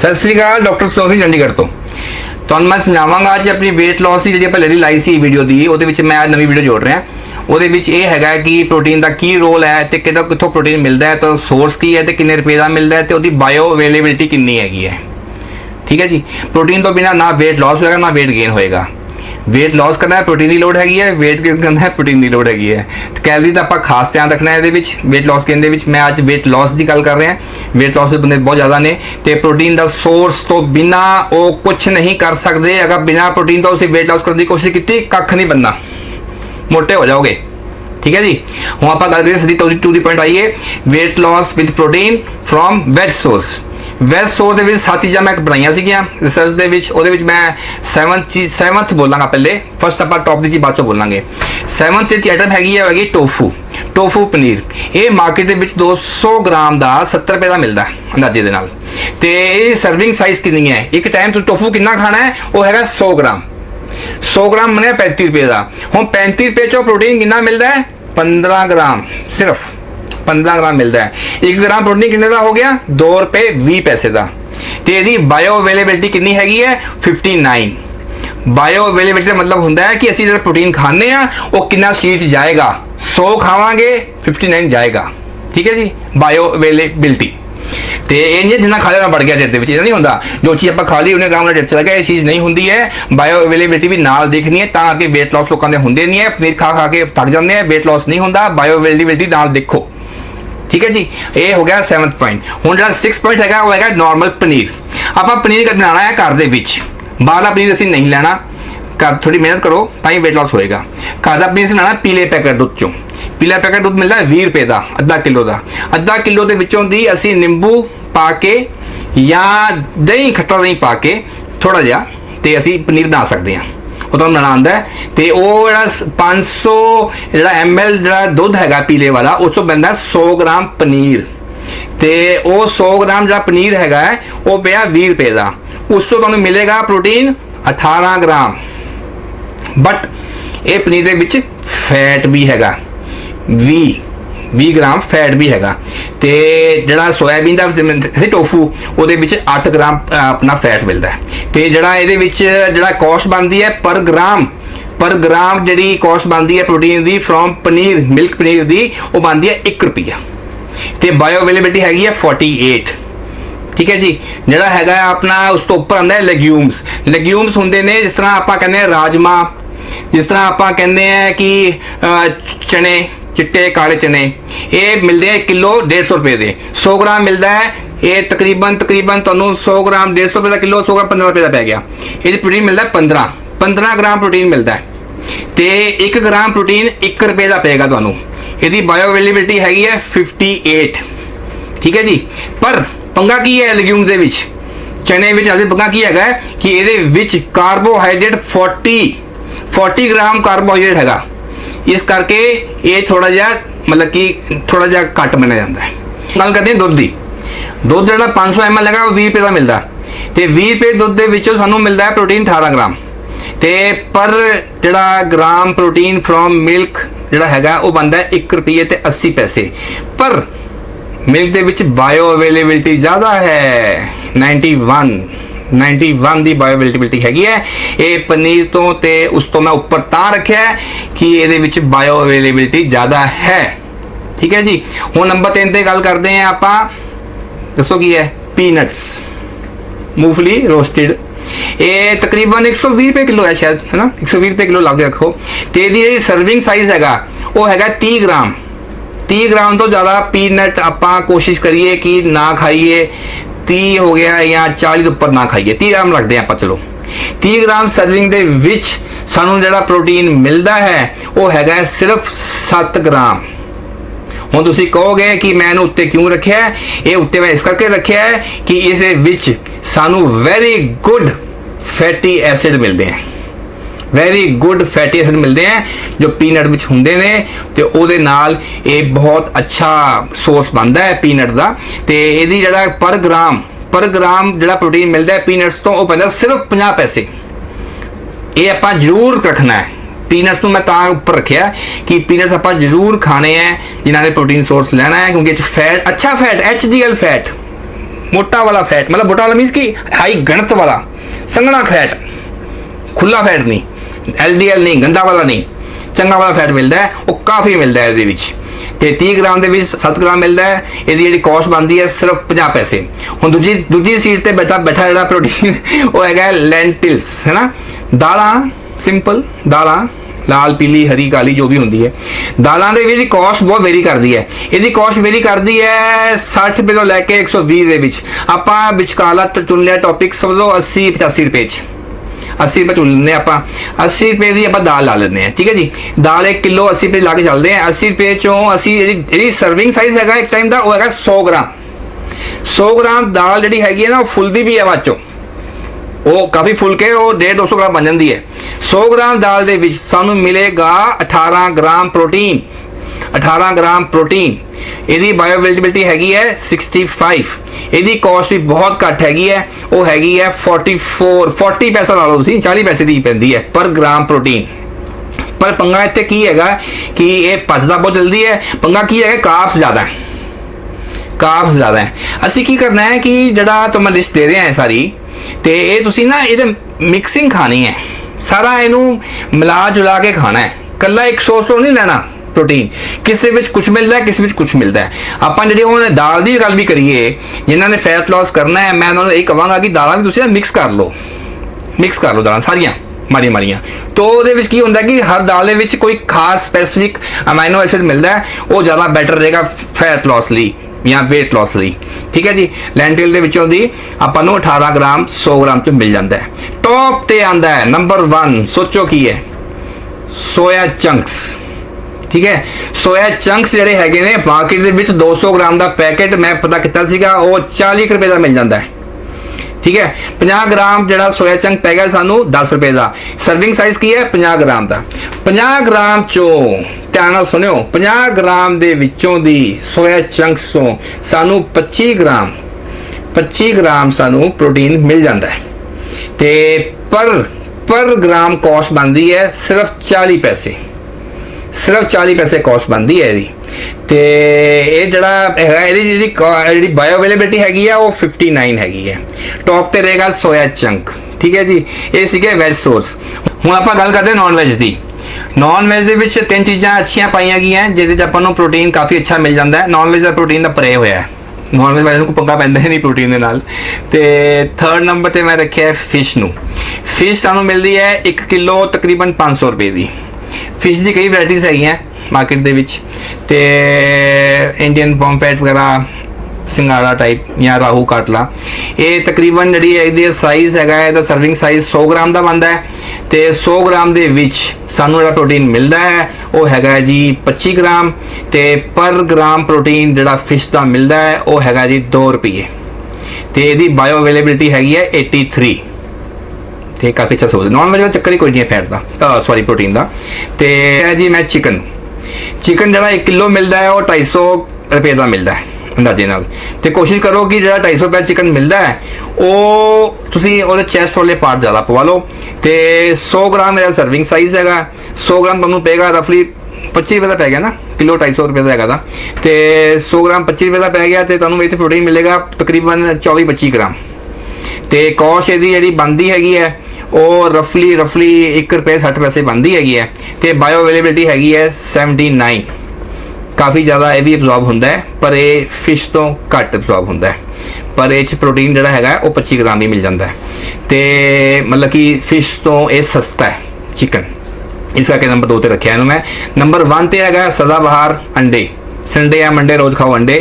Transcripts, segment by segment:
सत श्री अकाल, डॉक्टर संतोख चंडीगढ़ तो ਤੁਹਾਨੂੰ मैं समझावांगा अज अपनी वेट लॉस की जी आप लड़ी लाई सी वीडियो की वो मैं आज नवी वीडियो जोड़ रहा वो है कि प्रोटीन का की रोल है तो कितों प्रोटीन मिलता है, तो सोर्स की है, तो किन्ने रुपए का मिलता है, तो वो बायो अवेलेबिलिटी कितनी हैगी है। ठीक है जी। प्रोटीन तो बिना ना वेट लॉस होएगा ना वेट गेन होएगा। वेट लॉस करना है प्रोटीन की लोड़ हैगी है, वेट गेन करना है प्रोटीन की लोड़ हैगी है। तो कैलरी का आप खास ध्यान रखना है वेट लॉस गेन के। मैं आज वेट लॉस की गल कर रहे हैं। वेट लॉस के बंदे बहुत ज़्यादा ने, तो प्रोटीन का सोर्स तो बिना वो कुछ नहीं कर सकते। अगर बिना प्रोटीन तो उसे वेट लॉस करने की कोशिश की कख नहीं बनना, मोटे हो जाओगे। ठीक है जी। हम आप गल करिए सीधी टू दी पॉइंट आइए। Weight loss with protein from veg source. Veg source के 7 चीज़ा मैं बनाई रिसर्च के मैं 7th बोलांगा। पहले फर्स्ट आप टॉप की चीज़ बाद चो बोलांगे। 7th जी आइटम हैगी टोफू। टोफू पनीर ये मार्केट के 200 ग्राम का 70 रुपए का मिलता है अंदाजे के नाल। ते ये सर्विंग साइज कितनी है, एक टाइम तो टोफू कितना खाना है, वो है 100 ग्राम। 100 ग्राम बने 35 रुपए का। हम 35 रुपए चो प्रोटीन कितना मिलता है, 15 ग्राम, सिर्फ 15 ग्राम मिलता है। 1 ग्राम प्रोटीन कितने का हो गया, 2 रुपए 20 पैसे का। तो यदि बायो अवेलेबिलिटी कितनी हैगी है, 59। बायो अवेलेबिलिटी का मतलब होता है कि असं जो प्रोटीन खाने वो कितना शरीर च जाएगा। 100 खावांगे 59 जाएगा। ठीक है जी। बायो अवेलेबिलिटी तो ये नहीं जिन्ना खा लिया बढ़ गया ढिड के, नहीं होता। जो चीज़ आप खा ली उन्हें ग्राम ढिड चला गया, ये चीज़ नहीं होती है। बायो अवेलेबिलिटी भी नाल देखनी है, ताकि वेट लॉस लोगों के होंगे नहीं है। पनीर खा खा के थक जाते हैं, वेट लॉस नहीं होता। बायो अवेलेबिलिटी नाल देखो। ठीक है जी। ये हो गया 7th पॉइंट। हुण जो 6th पॉइंट है वो है नॉर्मल पनीर। आप पनीर बनाना है घर के बाहरला पनीर असीं नहीं लेना। घर थोड़ी मेहनत करो ताकि वेट लॉस होएगा। घर का पनीर बनाना पीले पैकेट दुध चों। पीला पैकेट दुध मिलता है 20 रुपए का, अद्धा किलो का। अद्धा किलो के विचों दी असीं निंबू पा के या दही खट्टा दही पा के थोड़ा जिहा ते असीं पनीर बना सकते हैं। वो तो बनाना आंदा है। तो वो जो 500 ml जो दुध है पीले वाला उस बनता है 100 ग्राम पनीर। तो वो 100 ग्राम जो पनीर है वो पिया 20 रुपए का। उस तो तुम्हें मिलेगा प्रोटीन 18 ग्राम। बट ये पनीर के विच फैट भी है 20 ग्राम फैट भी है। तो जोड़ा सोयाबीन का टोफू वो 8 ग्राम अपना फैट मिलता है। तो जोड़ा ये कॉस्ट बनती है पर ग्राम जी कॉस्ट बनती है प्रोटीन की फ्रॉम पनीर मिल्क पनीर की वो बनती है 1 रुपया। तो बायो अवेलेबिलिटी हैगी है 48। ठीक है जी। जोड़ा है अपना उस तो उपर आता है लेग्यूम्स होंगे ने, जिस तरह आप कहते हैं राजमा, जिस तरह आप कहते हैं कि चने चिट्टे काले चने, ये मिलते हैं किलो 150 रुपए के। 100 ग्राम मिलता है ये तकरीबन तुहानू 100 ग्राम 150 रुपए का किलो, 100 ग्राम 15 रुपए का पै गया। ये प्रोटीन मिलता है 15 ग्राम प्रोटीन मिलता है। तो 1 ग्राम प्रोटीन 1 रुपए का पेगा तुहानू। यदि बायो अवेलेबिलिटी हैगी है 58। ठीक है जी। पर पंगा की है लेग्यूम्स दे विच, चने विच अभी पंगा की है कि ये कार्बोहाइड्रेट 40 ग्राम कार्बोहाइड्रेट है। इस करके ये थोड़ा जा मतलब कि थोड़ा जा घट मना जाता है। गल करते हैं दुध की। दुध जो 500 ml है वो 20 रुपए का मिलता है। तो 20 रुपए दुध के विचों सानू मिलता है प्रोटीन 18 ग्राम। तो पर जोड़ा ग्राम प्रोटीन फ्रॉम मिल्क जोड़ा है वो बनता है 1 रुपये ते 80 पैसे। पर मिल्क के विच बायो अवेलेबिलिटी ज़्यादा है, 91 की बायो अवेलेबिलिटी हैगी है। ये पनीर तो ते उस तो मैं ऊपर ता रखा है कि ये बायो अवेलेबिलिटी ज़्यादा है। ठीक है जी। हुण नंबर 3 ते गल करते हैं आप। दसो की है, पीनट्स, मूंगफली रोस्टेड। ये तकरीबन 120 रुपए किलो है शायद, है ना, 120 रुपए किलो ला के रखो। तो ये सर्विंग साइज है वो है 30 ग्राम। 30 ग्राम तो ज़्यादा पीनट आप कोशिश करिए कि ना खाइए। 30 हो गया या 40 ऊपर ना खाइए, 30 ग्राम रखते हैं आप। चलो 30 ग्राम सर्विंग के विच सानू जो प्रोटीन मिलता है वो है सिर्फ 7 ग्राम। हुण तुसीं कहोगे कि मैं उत्ते क्यों रखा है, ये उत्ते मैं इस करके रखा है कि इस विच सानू वेरी गुड फैटी एसिड मिलते हैं। वेरी गुड फैटी एसिड मिलते हैं जो पीनट विच हुंदे ने। तो उहदे नाल ये बहुत अच्छा सोर्स बनता है पीनट का। तो यदि जड़ा पर ग्राम जड़ा प्रोटीन मिलता है पीनट्स तो वह पैंदा सिर्फ 50 पैसे। ये आप जरूर रखना है। पीनट्स को मैं उपर रखा कि पीनट्स आप जरूर खाने हैं जिन्होंने प्रोटीन सोर्स लेना है, क्योंकि फैट अच्छा फैट HDL फैट मोटा वाला फैट, मतलब मोटा वाला मीन्स कि हाई घनत्व वाला संघना फैट, खुला फैट नहीं, LDL नहीं, गंदा वाला नहीं, चंगा वाला फैट मिलता है, वो काफ़ी मिलता है ये। तो 30 ग्राम के 7 ग्राम मिलता है। ये जी कॉस्ट बनती है सिर्फ 50 पैसे। हम दूजी सीट पर बैठा जो प्रोटीन वो है लेंटिल्स, है ना, दाल, सिंपल दाल, लाल पीली हरी काली जो भी होंगी है, दालों की कॉस्ट बहुत वेरी करती है। यदि कॉस्ट वेरी करती है 60 रुपये तो लैके 120 के आप विचकारला चुन लिया टॉपिक, समझ लो 80-85 रुपये 80 रुपये चुन लें आप, 80 रुपये की आप दाल ला लें, ठीक है जी। दाल 1 किलो 80 रुपये ला के चलते हैं। 80 रुपये चों असी जी सर्विंग साइज है एक टाइम का वो है 100 ग्राम। 100 ग्राम दाल जी हैगी है ना, फुलती भी है बाद चो, वो काफ़ी फुल के वो 150-200 ग्राम बन जाती है। 100 ग्राम दाल के सानू मिलेगा 18 ग्राम प्रोटीन। 18 gram protein. यदि बायोअवेलेबिलिटी हैगी है 65। यदि कॉस्ट भी बहुत घट हैगी है, वो हैगी है 40 पैसा ला लो तुसीं, 40 पैसे की पैंदी है पर ग्राम प्रोटीन। पर पंगा इत्थे की हैगा कि ये पचदा बहुत जल्दी है। पंगा की है, कार्ब्स ज़्यादा है, कार्ब्स ज़्यादा है। असी की करना है कि जड़ा तो मैं लिस्ट दे रहे हैं सारी, तो ये तुसी ना ये मिक्सिंग खानी है, सारा इनू मिला जुला के खाना है। कला एक सोर्स तो नहीं लेना प्रोटीन, किस कुछ मिलता है, किस कुछ मिलता है। आप जी हम दाल की गल भी करिए, जिन्होंने फैट लॉस करना है, मैं उन्होंने यही कहूँगा कि दाल भी तुसी मिक्स कर लो दाल सारिया माड़िया। तो वो की होंगे कि हर दाल के कोई खास स्पैसीफिक अमाइनो एसिड मिलता है, वो ज़्यादा बैटर रहेगा फैट लॉस ली या वेट लॉस ली, ठीक है जी। लैंटिल दी अपन 18 ग्राम 100 ग्राम च मिल जाता है। टॉप ते आंदा है नंबर 1, सोचो की है, सोया चंक्स, ठीक है। सोया चंक्स जिहड़े हैगे ने मार्केट दे विच 200 ग्राम का पैकेट मैं पता किया सीगा, वो 40 रुपये का मिल जाता है, ठीक है। 50 ग्राम जो सोया चंक पै गया सानू 10 रुपये का। सर्विंग साइज की है 50 ग्राम का। 50 ग्राम चों ध्यान नाल सुनियो, 50 ग्राम दे विचों दी सोया चंक्स चों सानू 25 ग्राम सानू प्रोटीन मिल जाता है। ते पर ग्राम कॉस्ट बनती है सिर्फ 40 पैसे, सिर्फ 40 पैसे कॉस्ट बनती है यदी। तो ये जड़ा है जी बायोअवेलेबिलिटी हैगी है वो 59 हैगी है। टॉप ते रहेगा सोया चंक, ठीक है जी। ये सीगे वैज सोर्स। हुण आपां गल करते हैं नॉन वैज की। नॉन वैज दे विच 3 चीज़ां अच्छियां पाईयां गईयां जिहदे च आपां नूं प्रोटीन काफ़ी अच्छा मिल जाता है। नॉन वैज का प्रोटीन का परे होया है, नॉन वैज वाले को पंगा पैंदा है नहीं प्रोटीन के नाल। ते 3rd नंबर पर मैं रखिया है फिश नूं। फिश सानूं मिलती है 1 किलो तकरीबन 500 रुपये की। फिश की कई वैराइटीज़ है मार्केट दे विच, ते इंडियन पॉम्पैट वगैरह, सिंगाड़ा टाइप या राहू काटला। ये तकरीबन जी साइज़ है, सर्विंग साइज 100 ग्राम का बनता है। तो 100 ग्राम के सानू जो प्रोटीन मिलता है वो है जी 25 ग्राम। तो पर ग्राम प्रोटीन जो फिश का मिलता है वो है जी 2 रुपये। तो यदी बायोअवेलेबिलिटी हैगी है 83। तो काफ़ी अच्छा सोच। नॉन वेज का चक्कर ही कोई नहीं है फैट का, सॉरी प्रोटीन का। तो है जी मैं चिकन जो 1 किलो मिलता है वो 250 रुपये का मिलता है अंदाजे नाल। तो कोशिश करो कि जो 250 रुपये चिकन मिलता है वो तुसी ਉਹਦੇ चैस्ट वाले पार्ट ज़्यादा पवा लो। तो 100 ग्राम मेरा सर्विंग साइज है। 100 ग्राम तुहानूं पेगा रफली 25 रुपये का पै गया ना, किलो 250 रुपये का हैगा। तो 100 ग्राम 25 रुपये का पै गया, तो तुहानूं इत्थे प्रोटीन मिलेगा तकरीबन 24-25 ग्राम। तो कॉस्ट यदि जी बनती हैगी है वो रफली 1 रुपये 60 पैसे बनती हैगी है। तो बायोअवेलेबिलिटी हैगी है 79। काफ़ी ज़्यादा ये भी एब्जॉर्ब होंदा है, पर ये फिश तो घट एब्जॉर्ब होंदा है। पर ये प्रोटीन जोड़ा है वो 25 ग्राम ही मिल जाता है। तो मतलब कि फिश तो ये सस्ता है चिकन, इस करके नंबर 2 ते रखा इन्हूं मैं। नंबर 1 ते है सदाबहार अंडे। संडे या मंडे रोज़ खाओ अंडे।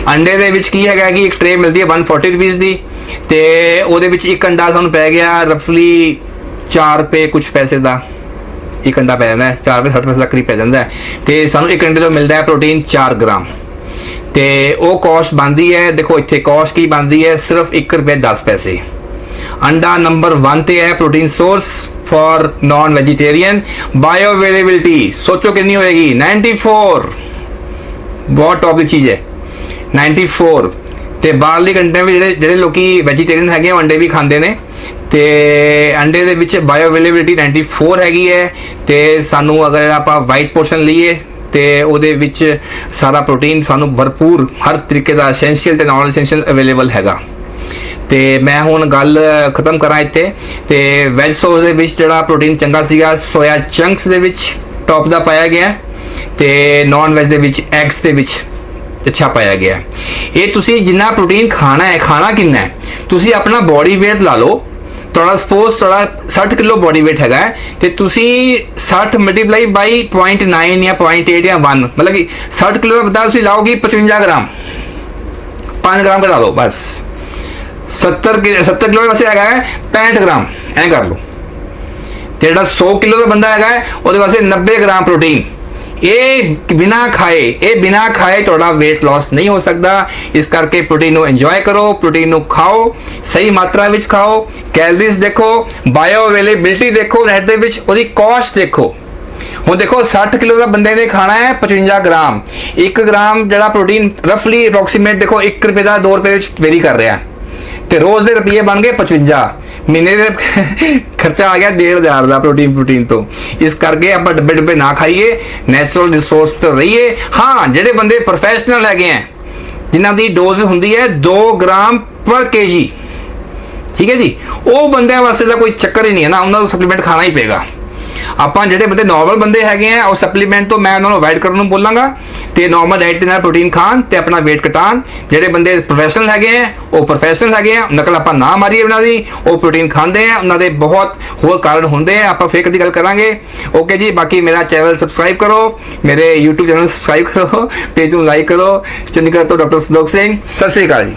अंडे दे विच की है कि एक ट्रे मिलती है 140 रुपीज़ की। तो वो एक अंडा सानूं पै गया रफली 4 रुपये कुछ पैसे का। एक अंडा पै जाता है 4 रुपये 60 पैसे करीब पै जाता है। तो सानू एक अंडे तो मिलता है प्रोटीन 4 ग्राम। तो वो कॉस्ट बनती है, देखो इतने कॉस्ट की बनती है सिर्फ 1 रुपये 10 पैसे। अंडा नंबर 1 ते है protein source for non vegetarian. Bioavailability सोचो कितनी होएगी 94। बहुत टॉप की चीज़ है 94। तो बाहरली कंट्री में ਜਿਹੜੇ ਲੋਕੀ ਵੈਜੀਟੇਰੀਅਨ ਹੈਗੇ अंडे भी खाते हैं। तो अंडे ਦੇ ਵਿੱਚ बायोअवेलेबिलिटी 94 हैगी है। तो सानू अगर आप वाइट पोर्शन लीए तो ਉਹਦੇ ਵਿੱਚ सारा प्रोटीन सानू भरपूर हर तरीके का एसेंशियल ਤੇ नॉन एसेंशियल अवेलेबल हैगा। ਤੇ ਮੈਂ ਹੁਣ ਗੱਲ ਖਤਮ ਕਰਾਂ ਇੱਥੇ। ਤੇ ਵੈਜ ਸੋਰਸ ਦੇ ਵਿੱਚ ਜਿਹੜਾ ਪ੍ਰੋਟੀਨ ਚੰਗਾ ਸੀਗਾ ਸੋਇਆ ਚੰਕਸ ਦੇ ਵਿੱਚ ਟੌਪ ਦਾ ਪਾਇਆ ਗਿਆ, ਤੇ ਨਾਨ ਵੈਜ ਦੇ ਵਿੱਚ ਐਗਸ ਦੇ ਵਿੱਚ ਅੱਛਾ ਪਾਇਆ ਗਿਆ। ਇਹ ਤੁਸੀਂ ਜਿੰਨਾ ਪ੍ਰੋਟੀਨ ਖਾਣਾ ਹੈ, ਖਾਣਾ ਕਿੰਨਾ ਹੈ, ਤੁਸੀਂ ਆਪਣਾ ਬੋਡੀ weight ਲਾ ਲਓ। ਤੁਹਾਡਾ ਸਪੋਜ਼ ਤੁਹਾਡਾ 60 ਕਿਲੋ ਬੋਡੀ weight ਹੈਗਾ ਤੇ ਤੁਸੀਂ 60 ਮਲਟੀਪਲਾਈ ਬਾਈ 0.9 ਜਾਂ 0.8 ਜਾਂ 1, ਮਤਲਬ ਕਿ 60 ਕਿਲੋ ਦਾ ਬੰਦਾ ਤੁਸੀਂ ਲਾਓਗੇ 55 ਗ੍ਰਾਮ, 5 ਗ੍ਰਾਮ ਘਟਾ ਲਓ ਬਸ। 70 ਕਿਲੋ ਦਾ ਵਾਸਤੇ ਹੈਗਾ 65 ਗ੍ਰਾਮ, ਐਂ ਕਰ ਲਓ। ਤੇ ਜਿਹੜਾ 100 ਕਿਲੋ ਦਾ ਬੰਦਾ ਹੈਗਾ ਉਹਦੇ ਵਾਸਤੇ 90 ਗ੍ਰਾਮ ਪ੍ਰੋਟੀਨ। ਇਹ ਬਿਨਾ ਖਾਏ ਤੁਹਾਡਾ weight loss ਨਹੀਂ ਹੋ ਸਕਦਾ। ਇਸ ਕਰਕੇ ਪ੍ਰੋਟੀਨ ਨੂੰ ਇੰਜੋਏ ਕਰੋ, ਪ੍ਰੋਟੀਨ ਨੂੰ ਖਾਓ, ਸਹੀ ਮਾਤਰਾ ਵਿੱਚ ਖਾਓ। ਕੈਲਰੀਜ਼ ਦੇਖੋ, ਬਾਇਓ ਅਵੇਲੇਬਿਲਿਟੀ ਦੇਖੋ ਨੈਟ ਦੇ ਵਿੱਚ, ਉਹਦੀ ਕਾਸਟ ਦੇਖੋ। ਹੁਣ ਦੇਖੋ 60 ਕਿਲੋ ਦਾ ਬੰਦੇ ਨੇ ਖਾਣਾ ਹੈ 55 ਗ੍ਰਾਮ, 1 ਗ੍ਰਾਮ ਜਿਹੜਾ ਪ੍ਰੋਟੀਨ ਰਫਲੀ ਅਪਰੋਕਸੀਮੇਟ ਦੇਖੋ 1 ਰੁਪਏ ਦਾ 2 ਰੁਪਏ ਵਿੱਚ ਵੇਰੀ ਕਰ ਰਿਹਾ, ਤੇ ਰੋਜ਼ ਦੇ ਰੁਪਏ ਬਣ ਗਏ 55, ਮਹੀਨੇ ਦੇ ਖਰਚਾ ਆ ਗਿਆ 1500 ਦਾ ਪ੍ਰੋਟੀਨ ਤੋਂ। ਇਸ ਕਰਕੇ ਆਪਾਂ ਡੱਬੇ ਨਾ ਖਾਈਏ, ਨੈਚੁਰਲ ਰਿਸੋਰਸ ਤੋਂ ਰਹੀਏ। ਹਾਂ, ਜਿਹੜੇ ਬੰਦੇ ਪ੍ਰੋਫੈਸ਼ਨਲ ਹੈਗੇ ਆ ਜਿਨ੍ਹਾਂ ਦੀ ਡੋਜ਼ ਹੁੰਦੀ ਹੈ 2 ਗ੍ਰਾਮ ਪਰ kg, ਠੀਕ ਹੈ ਜੀ, ਉਹ ਬੰਦਿਆਂ ਵਾਸਤੇ ਤਾਂ ਕੋਈ ਚੱਕਰ ਹੀ ਨਹੀਂ ਹੈ ਨਾ, ਉਹਨਾਂ ਨੂੰ ਸਪਲੀਮੈਂਟ ਖਾਣਾ ਹੀ ਪਏਗਾ। ਆਪਾਂ ਜਿਹੜੇ ਬੰਦੇ ਨਾਰਮਲ ਬੰਦੇ ਹੈਗੇ ਆ ਉਹ ਸਪਲੀਮੈਂਟ ਤੋਂ ਮੈਂ ਉਹਨਾਂ ਨੂੰ ਅਵਾਇਡ ਕਰਨ ਨੂੰ ਬੋਲਾਂਗਾ, ਤੇ ਨਾਰਮਲ ਡਾਈਟ ਦੇ ਨਾਲ ਪ੍ਰੋਟੀਨ ਖਾਣ ਤੇ ਆਪਣਾ weight ਘਟਾਉਣ। ਜਿਹੜੇ ਬੰਦੇ ਪ੍ਰੋਫੈਸ਼ਨਲ ਹੈਗੇ ਆ ਉਹ ਪ੍ਰੋਫੈਸ਼ਨਲ ਹੈਗੇ ਆ, ਨਕਲ ਆਪਾਂ ਨਾ ਮਾਰੀਏ ਉਹਨਾਂ ਦੀ, ਉਹ ਪ੍ਰੋਟੀਨ ਖਾਂਦੇ ਆ, ਉਹਨਾਂ ਦੇ ਬਹੁਤ ਹੋਰ ਕਾਰਨ ਹੁੰਦੇ ਆ, ਆਪਾਂ ਫੇਰ ਕਦੀ ਗੱਲ ਕਰਾਂਗੇ। ਓਕੇ ਜੀ, ਬਾਕੀ ਮੇਰਾ ਚੈਨਲ ਸਬਸਕ੍ਰਾਈਬ ਕਰੋ, ਮੇਰੇ YouTube ਚੈਨਲ ਸਬਸਕ੍ਰਾਈਬ ਕਰੋ, ਪੇਜ ਨੂੰ ਲਾਈਕ ਕਰੋ। ਚੰਡੀਗੜ੍ਹ ਤੋਂ ਡਾਕਟਰ ਸੰਤੋਖ ਸਿੰਘ, ਸਤਿ ਸ੍ਰੀ ਅਕਾਲ ਜੀ।